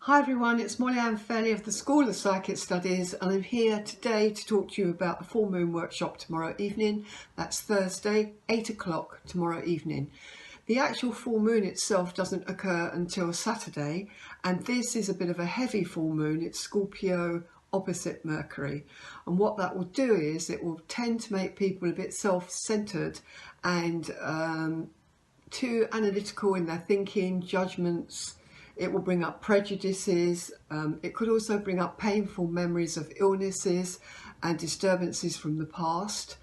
Hi everyone, it's Molly Ann Fairley of the School of Psychic Studies, and I'm here today to talk to you about the full moon workshop tomorrow evening. That's Thursday, 8 o'clock tomorrow evening. The actual full moon itself doesn't occur until Saturday, and this is a bit of a heavy full moon. It's Scorpio opposite Mercury, and what that will do is it will tend to make people a bit self-centered and too analytical in their thinking, judgments. It will bring up prejudices. It could also bring up painful memories of illnesses and disturbances from the past,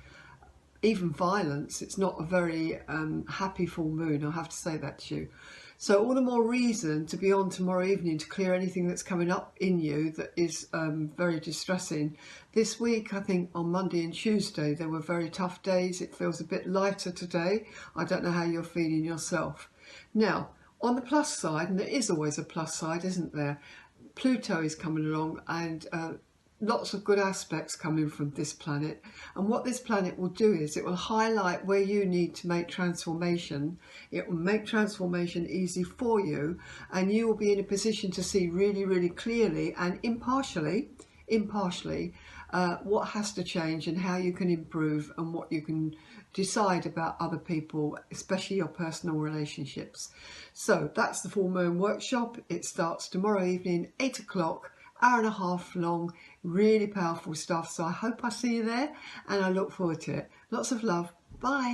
even violence. It's not a very happy full moon, I'll have to say that to you. So all the more reason to be on tomorrow evening to clear anything that's coming up in you that is very distressing. This week, I think on Monday and Tuesday, there were very tough days. It feels a bit lighter today. I don't know how you're feeling yourself. Now, on the plus side, and there is always a plus side, isn't there? Pluto is coming along, and lots of good aspects coming from this planet. And what this planet will do is it will highlight where you need to make transformation. It will make transformation easy for you, and you will be in a position to see really, really clearly and impartially what has to change and how you can improve and what you can decide about other people, especially your personal relationships. So that's the full moon workshop. It starts tomorrow evening, 8 o'clock, hour and a half long, really powerful stuff. So I hope I see you there, and I look forward to it. Lots of love. Bye.